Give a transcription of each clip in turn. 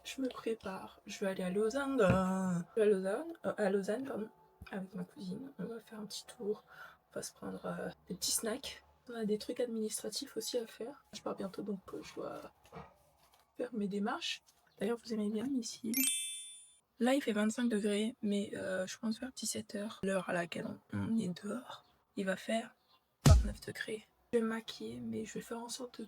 Je me prépare, je vais aller à Lausanne, pardon, avec ma cousine. On va faire un petit tour, on va se prendre des petits snacks. On a des trucs administratifs aussi à faire. Je pars bientôt donc je dois faire mes démarches. D'ailleurs vous aimez bien ici. Là il fait 25 degrés mais je pense vers 17h, l'heure à laquelle on est dehors, il va faire 29 degrés. Je vais me maquiller mais je vais faire en sorte de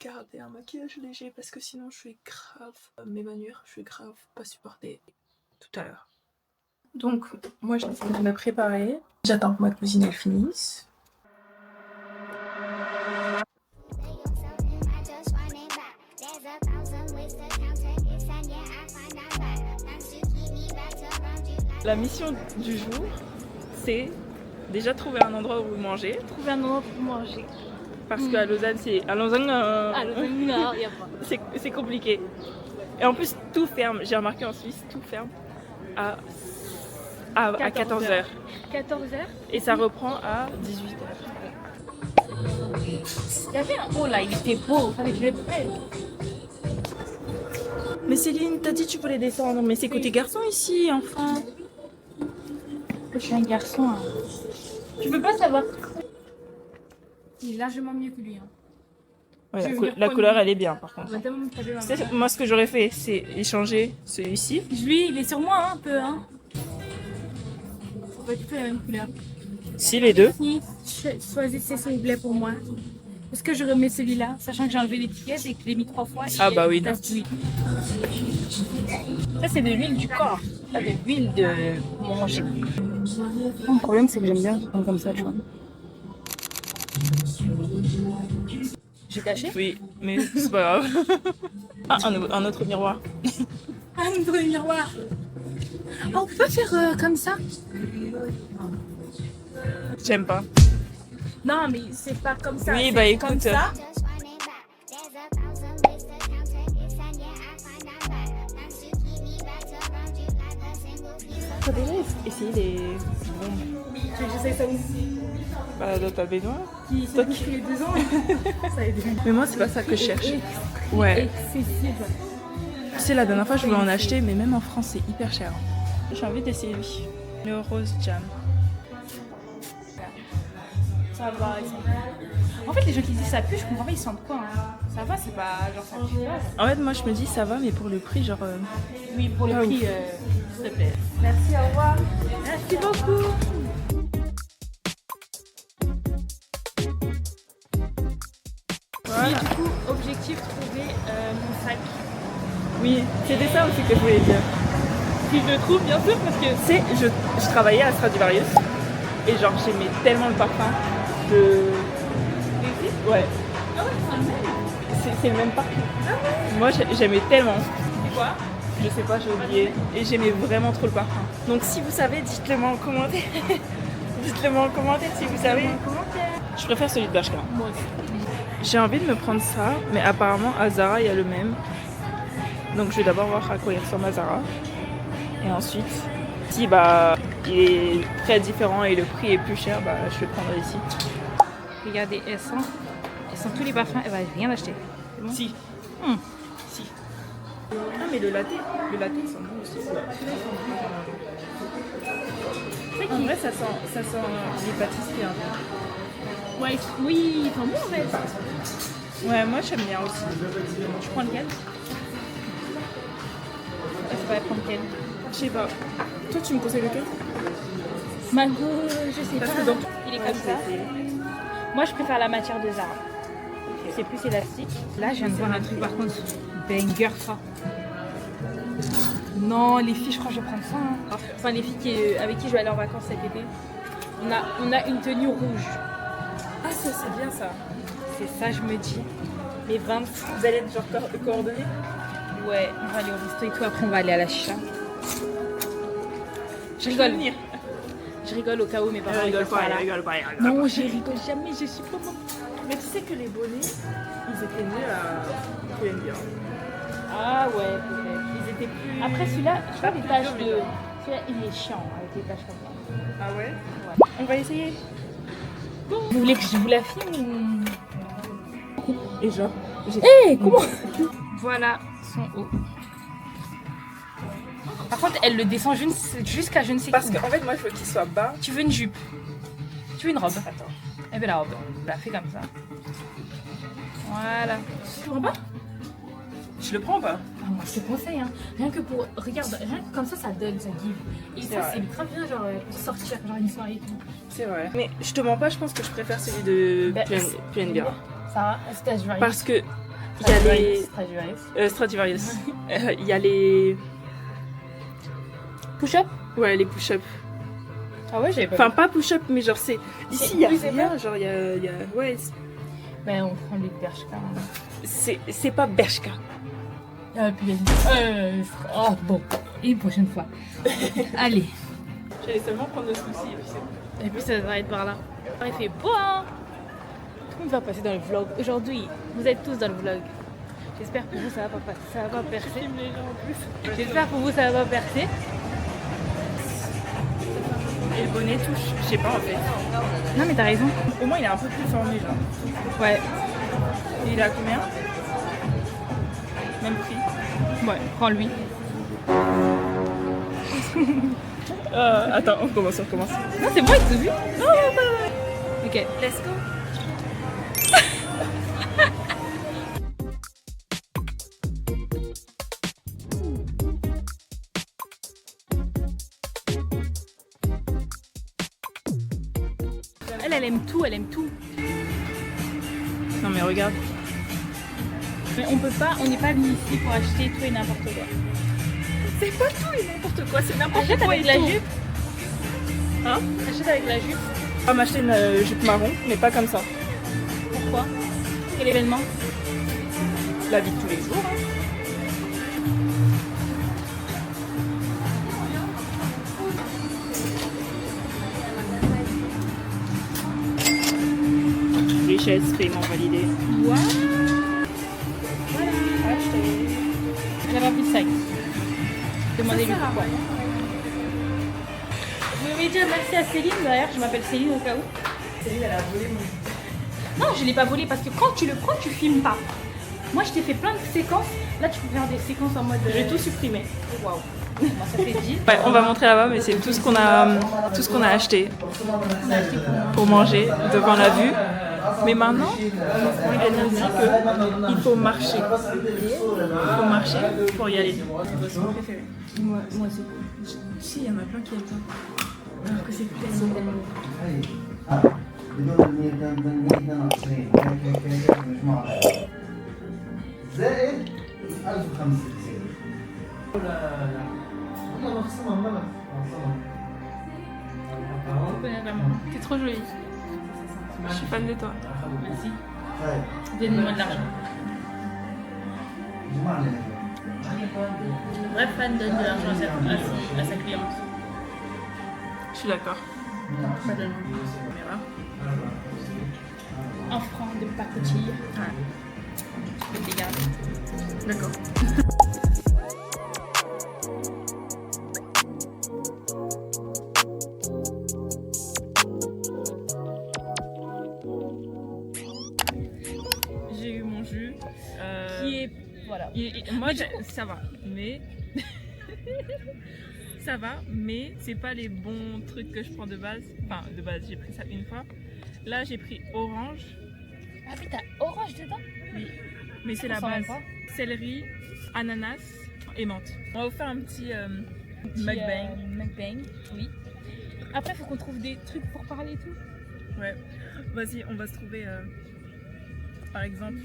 garder un maquillage léger parce que sinon je vais grave m'évanouir, je vais grave pas supporter tout à l'heure. Donc moi je vais me préparer, j'attends que ma cousine elle finisse. La mission du jour c'est déjà trouver un endroit où manger. Trouver un endroit pour manger. Parce qu'à Lausanne, c'est c'est compliqué. Et en plus, tout ferme. J'ai remarqué en Suisse, tout ferme à 14h. 14h. Et ça reprend à 18h. Il y avait un haut là, il était beau. Fallait que je le prenne. Mais Céline, t'as dit que tu voulais descendre. Mais c'est côté garçon ici, enfin. Je suis un garçon. Hein. Tu peux pas savoir. Il est largement mieux que lui. Hein. Ouais, la couleur, elle est bien par contre. Ouais, moi, ce que j'aurais fait, c'est échanger celui-ci. Lui, il est sur moi hein, un peu. Hein. C'est pas du tout la même couleur. Si, les deux. Si, choisissez s'il vous plaît pour moi. Est-ce que je remets celui-là, sachant que j'ai enlevé l'étiquette et que je l'ai mis 3 fois. Ah bah oui. Ça, c'est de l'huile du corps. Ça, de l'huile de manger. Mon problème, c'est que j'aime bien comme ça, tu vois. J'ai caché? Oui, mais c'est pas grave. Ah, un autre miroir. Un autre miroir. Oh, on peut pas faire comme ça? J'aime pas. Non, mais c'est pas comme ça. Oui, bah écoute. Comme ça. Faut déjà essayer les bombes. Tu veux que j'essaye ça où? Bah, dans ta baignoire. Qui se bouge tous les 2 ans. Ça aide. Mais moi, c'est pas ça que je cherche. Ouais. Excessif. Tu sais, la dernière fois, je voulais en acheter, mais même en France, c'est hyper cher. J'ai envie d'essayer lui. Le rose jam. Ça va. En fait, les gens qui disent ça pue, je comprends pas, ils sentent quoi hein. Ça va, c'est pas genre ça pue pas. En fait, moi, je me dis ça va, mais pour le prix, genre. Oui, pour le prix, s'il te plaît. Merci, au revoir. Merci beaucoup. Voilà. Et du coup, objectif trouver mon sac. Oui, c'était ça aussi que je voulais dire. Si je le trouve, bien sûr, parce que. Tu sais, je travaillais à Stradivarius et genre, j'aimais tellement le parfum de. Ouais. Ah ouais, c'est le même. C'est le même parfum. Ah ouais. Moi, j'aimais tellement. C'est quoi? Je sais pas, j'ai oublié. Et j'aimais vraiment trop le parfum. Donc si vous savez, dites-le moi en commentaire. Dites-le moi en commentaire si vous savez. Je préfère celui de Bershka. Moi aussi. J'ai envie de me prendre ça, mais apparemment à Zara il y a le même. Donc je vais d'abord voir à quoi il ressemble à Zara. Et ensuite, si bah il est très différent et le prix est plus cher, bah je vais le prendre ici. Regardez, elles sont tous les parfums, elle va rien acheter. C'est bon? Si. Si. Ah mais le latte ils sont bons aussi. En vrai ça sent les pâtisseries un peu. Ouais, oui, ils sont bons en fait. Ouais, moi j'aime bien aussi. Tu prends lequel? Tu vas prendre lequel? Je sais pas. Toi tu me conseilles lequel? Mango, je sais Parce pas. que donc, Il est comme ça. Moi je préfère la matière de Zara. C'est plus élastique. Là je viens de voir un truc par contre. Banger ça. Non, les filles, je crois que je vais prendre ça. Hein. Enfin, les filles avec qui je vais aller en vacances cet été. On a une tenue rouge. Ah ça c'est bien ça. C'est ça, je me dis. Les 20. Vous allez être genre coordonnées? Ouais, on va aller au resto et tout. Après, on va aller à la chicha. Je rigole. Je rigole au cas où mes parents rigolent pas. Non, je rigole jamais, je suis pas bon. Mais tu sais que les bonnets, ils étaient mieux à Columbia. Ah ouais, peut-être. Ils était plus. Après celui-là, je vois Pas les plus taches dur, mais de... genre. Celui-là, il est chiant avec les taches comme ça. Ah ouais. Ouais. On va essayer. Vous voulez que je vous la filme ou... Et genre. Hé, comment? Voilà son haut. Par contre, elle le descend jusqu'à je ne sais Parce où. qu'en fait, moi, il faut qu'il soit bas. Tu veux une jupe? Tu veux une robe? Attends. Elle veut la robe. Je la fais comme ça. Voilà. Tu vois pas? Je le prends ou pas? Ah, moi, je te conseille, hein. Rien que pour... Regarde, rien que comme ça donne, ça give. Et C'est ça, vrai. c'est grave bien, genre, pour sortir, genre une soirée et tout. C'est vrai. Mais je te mens pas, je pense que je préfère celui de Bah, Pull&Bear. Ça va? Stradivarius. Parce que il y a les Stradivarius. Stradivarius. Il y a les Push-up? ouais les push-up. Ah ouais, j'avais pas Enfin pas push-up mais genre c'est ici C'est il y a plus rien, genre il y a ouais Mais on prend les perches quand même. c'est pas Bershka. Ah, puis oh, bon. Et une prochaine fois. Allez. J'allais seulement prendre le souci. Et puis ça va être par là. Il fait beau, hein? Tout le monde va passer dans le vlog. Aujourd'hui, vous êtes tous dans le vlog. J'espère que pour vous ça va pas percer. J'espère que pour vous ça va pas percer. Et le bonnet touche, je sais pas en fait. Non mais t'as raison. Au moins il est un peu plus formé genre. Ouais. Et il est à combien? Même prix. Ouais, prends-lui. Attends, on recommence. Non, c'est bon, il t'a vu? Non, non. Ok. Let's go. Elle aime tout, elle aime tout. Non mais regarde. Mais on peut pas, on n'est pas venu ici pour acheter tout et n'importe quoi. C'est pas tout et n'importe quoi, c'est n'importe Achète quoi avec et la tout. jupe. Hein? Achète avec la jupe. On va m'acheter une jupe marron, mais pas comme ça. Pourquoi? Quel événement? La vie de tous les jours. Hein. Richesse, paiement validé. Waouh. Acheté. J'avais envie de sac. Demandez-lui Ça sert à pourquoi. rien. Vous voulez dire merci à Céline d'ailleurs, je m'appelle Céline au cas où. Céline, elle a volé mon. Non, je l'ai pas volé parce que quand tu le prends, tu filmes pas. Moi, je t'ai fait plein de séquences. Là, tu peux faire des séquences en mode. J'ai tout supprimé. Waouh. Moi, ça fait 10. Ouais, on va montrer là-bas, mais c'est tout ce qu'on a acheté pour manger devant la vue. Mais maintenant, elle nous dit qu'il faut marcher. Il faut marcher pour y aller. Moi, c'est cool. Si, il y en a plein qui aiment pas. Alors que c'est بدون ال 122 كيف مجموعة زائد 1065 والله مخصمها مبلغ T'es trop jolie. Je suis fan de toi. Merci. طيب Donne-moi de l'argent. جمعنا Vrai fan donne de l'argent à sa cliente. Je suis d'accord. Pas de Caméra. un franc de pacotille. Ouais. Je peux te garder. D'accord. J'ai eu mon jus. Qui est. Voilà. Moi, ça va, mais ça va, mais c'est pas les bons trucs que je prends de base. Enfin, de base, j'ai pris ça une fois. Là, j'ai pris orange, Ah oui, t'as orange dedans? mais c'est On la s'en base. rend pas. Céleri, ananas et menthe. On va vous faire un petit Petit, mukbang. mukbang, oui. Après, faut qu'on trouve des trucs pour parler et tout. Ouais. Vas-y, on va se trouver, par exemple,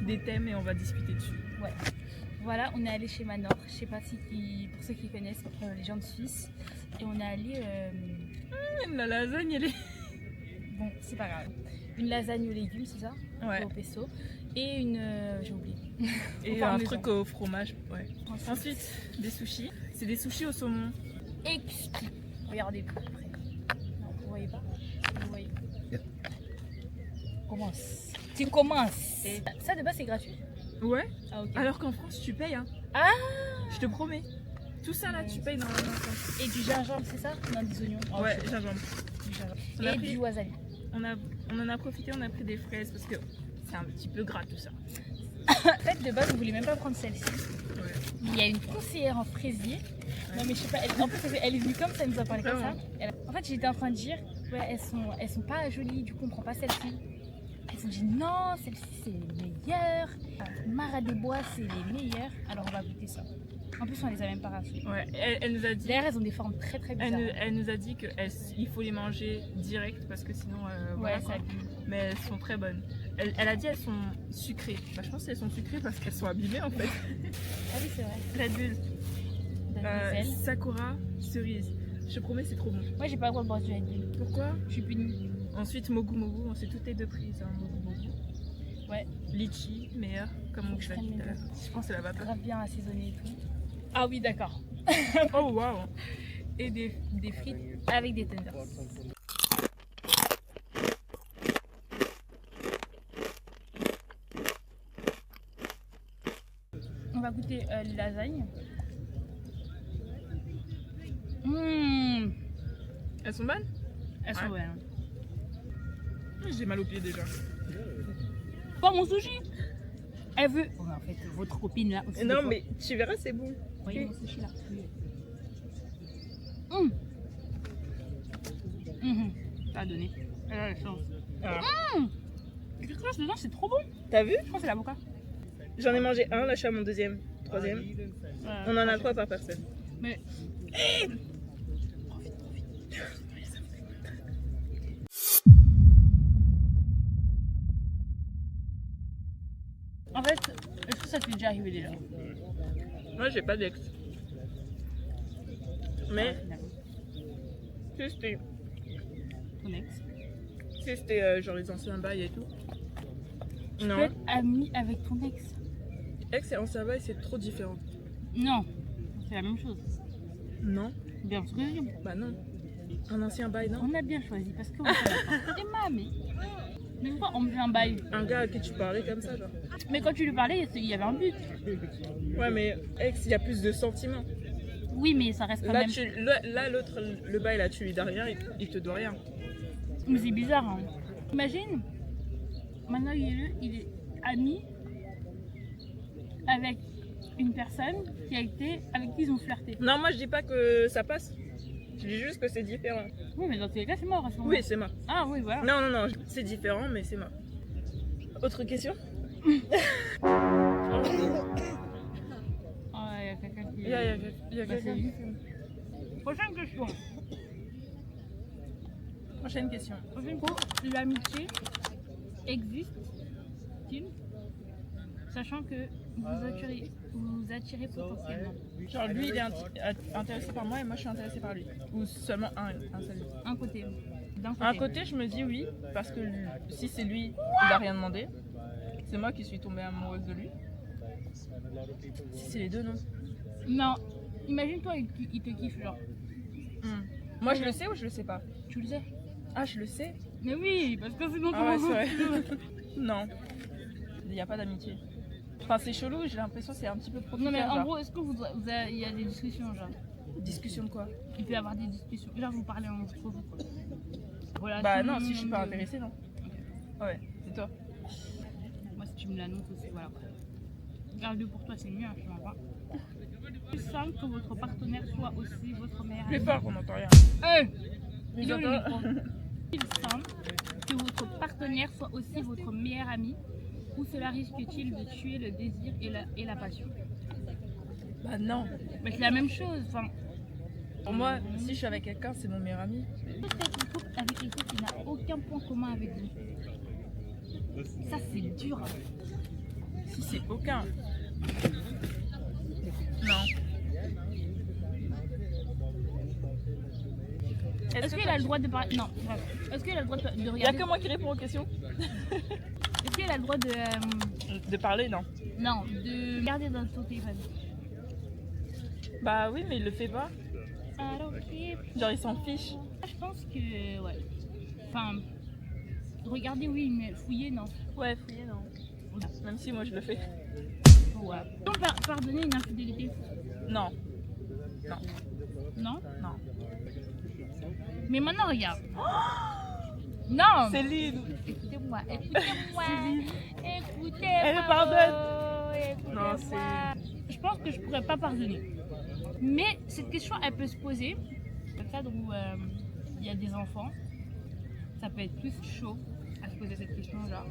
des thèmes et on va discuter dessus. Ouais. Voilà, on est allé chez Manor. Je sais pas si pour ceux qui connaissent les gens de Suisse. Et on est allé. La lasagne, elle est. Bon, c'est pas grave. Une lasagne aux légumes, c'est ça? Ouais. Au pesto. Et une. J'ai oublié. Et Au un parmesan. truc au fromage. Ouais. Ensuite, des sushis. C'est des sushis au saumon. Exquis. Regardez plus près. Non, vous voyez pas? Vous voyez. Commence. Tu commences. Et- Ça de base c'est gratuit. Ouais. Ah ok. Alors qu'en France, tu payes, hein. Ah. Je te promets. Tout ça là, tu payes normalement ça. Et du gingembre, c'est ça? Non, des oignons. Oh, Ouais, je sais pas. gingembre. Du gingembre. On a Et pris- du wasabi. On en a profité, on a pris des fraises parce que c'est un petit peu gras tout ça. En fait, de base, on voulait même pas prendre celle-ci. Ouais. Il y a une conseillère en fraisier. Non, mais je sais pas, en fait, elle est venue comme ça, elle nous a parlé comme ça. En fait, j'étais en train de dire, ouais, elles sont pas jolies, du coup, on prend pas celle-ci. Elles ont dit non, celle-ci c'est les meilleures. Mara des Bois, c'est les meilleures. Alors, on va goûter ça. En plus, on les a même pas raflées. Ouais, elle nous a dit. D'ailleurs, elles ont des formes très très bizarres. Elle nous a dit qu'il faut les manger direct parce que sinon. Voilà, Ouais, quoi. ça abîme. Mais elles sont très bonnes. Elle a dit elles sont sucrées. Bah, je pense qu'elles sont sucrées parce qu'elles sont abîmées en fait. Ah oui, c'est vrai. Red Bull, Mademoiselle. Sakura, cerise. Je te promets, c'est trop bon. Moi, j'ai pas le droit de boire du Red Bull. Pourquoi? Je suis punie. Ensuite, Mogu Mogu, on s'est toutes les deux prises. Hein, Mogu Mogu. Ouais. Litchi, meilleur, comme on Je l'a prenne dit mes tout à l'heure. Je pense que c'est la vapeur. Grave bien assaisonné et tout. Ah oui, d'accord. Oh waouh! Et des frites avec des tenders. On va goûter les lasagnes. Mmh, Elles sont bonnes? elles sont Ouais. bonnes. J'ai mal aux pieds déjà. Pas mon sushi. Elle veut. Oh, en fait, votre copine là. aussi, des Non, fois. mais tu verras, c'est bon. Voyez mon sushi là. Mmh. Mmh. T'as donné. Elle a la chance. Ah. Mmh. Quelque chose dedans, c'est trop bon. T'as vu? Je crois que c'est l'avocat. J'en ai mangé un, là je suis à mon deuxième, troisième. On en a 3 par personne. Mais. En fait, est-ce que ça t'est déjà arrivé déjà? Moi j'ai pas d'ex. Mais si c'était Ton ex. si c'était genre les anciens bails et tout. Tu peux Non, être ami avec ton ex. ex et ancien bail c'est trop différent. Non, c'est la même chose. Non, Bien sûr que oui. bah non. Un ancien bail, non. On a bien choisi parce que t'es mamie. Mais pourquoi on me fait un bail? Un gars à qui tu parlais comme ça, genre. Mais quand tu lui parlais, il y avait un but. Ouais, mais ex, il y a plus de sentiments. Oui, mais ça reste quand Là, même. là l'autre, le bail, là, tu lui dois rien, il te doit rien. Mais c'est bizarre. Hein. Imagine, maintenant il est ami avec une personne avec qui ils ont flirté. Non, moi je dis pas que ça passe. Je dis juste que c'est différent. Oui, mais dans tous les cas, c'est mort à ce moment. Oui, c'est mort. Ah oui, voilà. Non, non, non, c'est différent, mais c'est mort. Autre question? Ah, il y a quelqu'un qui. Il y a Bah, quelqu'un. c'est lui. Prochaine question. Prochaine question. Prochaine question. L'amitié existe-t-il, sachant que vous attirez potentiellement Genre lui il est intéressé par moi et moi je suis intéressée par lui. Ou seulement un seul. un côté, d'un côté. Un côté je me dis oui, parce que si c'est lui, il a rien demandé. C'est moi qui suis tombée amoureuse de lui. Si c'est les deux, non. Non, imagine-toi, il te kiffe, genre. Moi je le sais ou je le sais pas? Tu le sais. Ah je le sais. Mais oui, parce que sinon, Ah ouais, comment c'est vrai. Non. Il n'y a pas d'amitié. Enfin c'est chelou, j'ai l'impression que c'est un petit peu Non, profitable. mais en genre. gros, est-ce que il y a des discussions, genre? Discussion de quoi? Il peut y avoir des discussions. Genre, vous parlez entre vous, quoi. Voilà. Bah non, si je suis pas intéressée, non. Ouais, c'est toi. Moi, si tu me l'annonces aussi, voilà. Garde-le pour toi, c'est mieux, hein, je sais pas. Plus simple que votre partenaire soit aussi votre meilleur ami. Plus fort, on n'entend rien. Il est où le micro? Plus simple que votre partenaire soit aussi votre meilleur ami, ou cela risque-t-il de tuer le désir et la passion? Bah non. Mais c'est la même chose. Enfin, Pour moi, si je suis avec quelqu'un, c'est mon meilleur ami. peut-être être en couple avec quelqu'un qui n'a aucun point commun avec vous. Ça, c'est dur. Hein. Si c'est aucun. Non. Est-ce qu'il a le droit de parler? Non, bref. Est-ce qu'il a le droit de Il n'y a regarder? que moi qui réponds aux questions. Est-ce qu'il a le droit de. De parler, non. Non, de regarder dans ton téléphone? Bah oui, mais il le fait pas. Alors, ok. Genre, il s'en fiche. Je pense que. Ouais. Enfin. Regarder, oui, mais fouiller, non. Ouais, fouiller, non. Même si moi je le fais. Bon, Ouais. On peut pardonner une infidélité? Non. Non? Non. Mais maintenant, regarde. Non! Céline. Écoutez-moi. Écoutez-moi. Elle me pardonne. Écoutez-moi. Non, c'est... Je pense que je pourrais pas pardonner. Mais cette question, elle peut se poser. Dans le cadre où il y a des enfants, ça peut être plus chaud à se poser cette question, genre.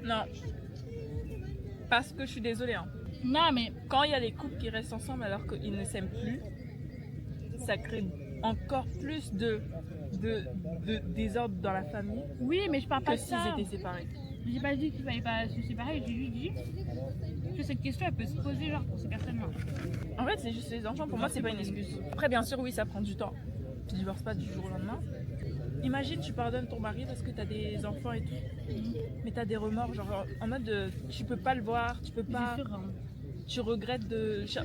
Non. Parce que je suis désolée. Hein. Non, mais Quand il y a les couples qui restent ensemble alors qu'ils ne s'aiment plus, ça crée encore plus de désordre dans la famille oui, mais je parle pas que de s'ils ça. étaient séparés. J'ai pas dit qu'il fallait pas se séparer, j'ai juste dit que cette question, elle peut se poser, genre, pour ces personnes-là. En fait, c'est juste les enfants. Pour moi, c'est pas une excuse. Après, bien sûr, oui, ça prend du temps. Tu divorces pas du jour au lendemain. Imagine, tu pardonnes ton mari parce que t'as des enfants et tout. Mais t'as des remords, genre en mode tu peux pas le voir, tu peux pas. C'est sûr, hein. Tu regrettes de. Genre,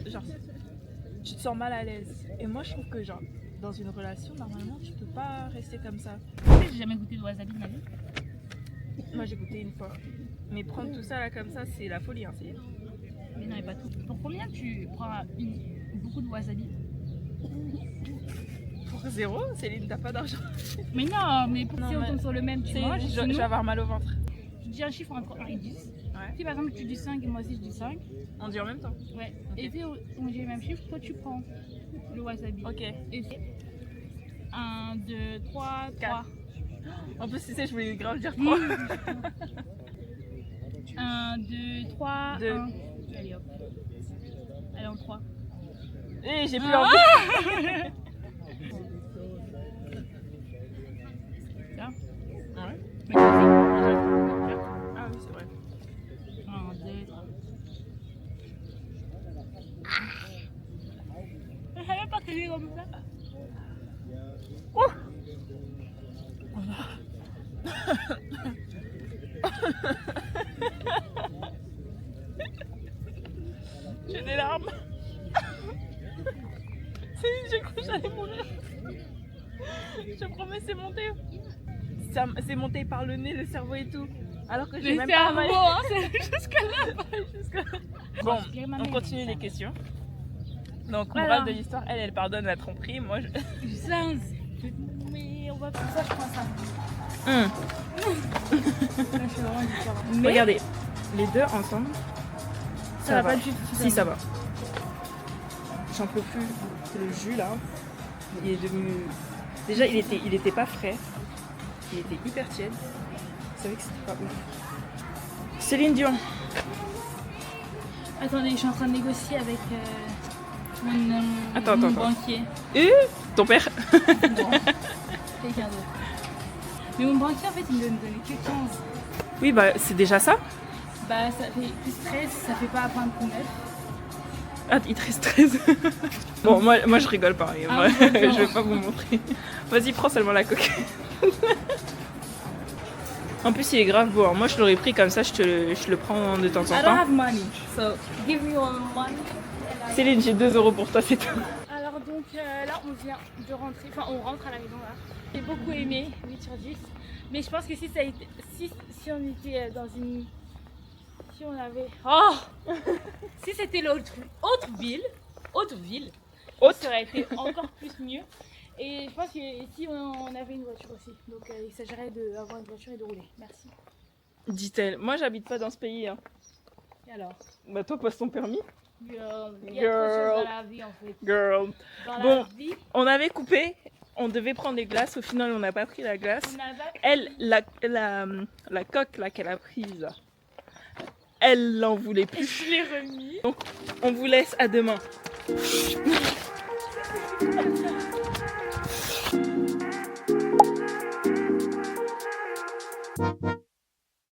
tu te sens mal à l'aise. Et moi, je trouve que, genre, dans une relation, normalement, tu peux pas rester comme ça. Tu sais, j'ai jamais goûté de wasabi de ma vie. Moi, j'ai goûté une fois. Mais prendre tout ça là comme ça, c'est la folie. Hein, c'est... Mais non, et pas tout. Pour combien tu prends beaucoup de wasabi? Pour zéro, Céline, t'as pas d'argent. Mais non, mais pour Non, si on mais tombe sur le même, tu C'est- manges. je Sinon, vais avoir mal au ventre. je dis un chiffre entre 1 et 10. Ouais. Si par exemple tu dis 5 et moi aussi je dis 5, On dit en même temps. ouais. Ok. Et si on dit le même chiffre, toi tu prends le wasabi. Ok. Et 1, 2, 3, 3. En plus, tu sais, je voulais grave dire 3. 1, 2, 3, Deux. 1. Allez hop. Allez en 3. Et j'ai plus Ah. envie. Ça. Ouais. Mais tu sais, Ah oui, c'est vrai. 1, 2, 3. Je savais pas que j'ai comme ça. J'ai des larmes. J'ai cru que j'allais mourir. Je promets, c'est monté. C'est monté par le nez, le cerveau et tout. Alors que j'ai Le même pas cerveau, avalé. hein, c'est jusque-là. Bon, Inspire ma on mère. continue les questions. Donc, Voilà. morale de l'histoire, elle pardonne la tromperie. Moi, je... Mais on va faire ça, je prends ça. Hum. Là, je suis vraiment différente. Regardez, les deux ensemble, ça va pas du tout. Si, ça va. J'en peux plus. Le jus là, il est devenu. Déjà, il était pas frais. Il était hyper tiède. Vous savez que c'était pas ouf. Céline Dion. Attendez, je suis en train de négocier avec mon Attends. banquier. Ton père. Non, quelqu'un d'autre. Mais mon banquier, en fait, il ne me donnait que 15. Oui, bah c'est déjà ça. Bah, ça fait plus 13, ça fait pas apprendre pour 9. Ah, il te reste 13. Bon, moi je rigole pas. Ah, Moi, oui, d'accord. je vais pas vous montrer. Vas-y, prends seulement la coque. En plus, il est grave beau. Hein. Moi, je l'aurais pris comme ça, je le prends de temps en I don't temps. have money, so give me your money. Céline, j'ai 2 € pour toi, c'est tout. Alors donc là on vient de rentrer, enfin on rentre à la maison là. J'ai beaucoup aimé, 8 sur 10. Mais je pense que si ça a été, si on était dans une, si on avait, oh, si c'était l'autre ville, ça aurait été encore plus mieux. Et je pense que si on avait une voiture aussi, donc il s'agirait d'avoir une voiture et de rouler. Merci. Dit-elle. Moi, j'habite pas dans ce pays. Hein. Et alors, Bah, toi, passe ton permis. girl, il y a trop de choses dans la vie en fait. Girl. Dans Bon. la vie, On avait coupé. On devait prendre des glaces. Au final, on n'a pas pris la glace. on avait Elle, la coque là qu'elle a prise, elle n'en voulait plus. je l'ai remis. On vous laisse à demain.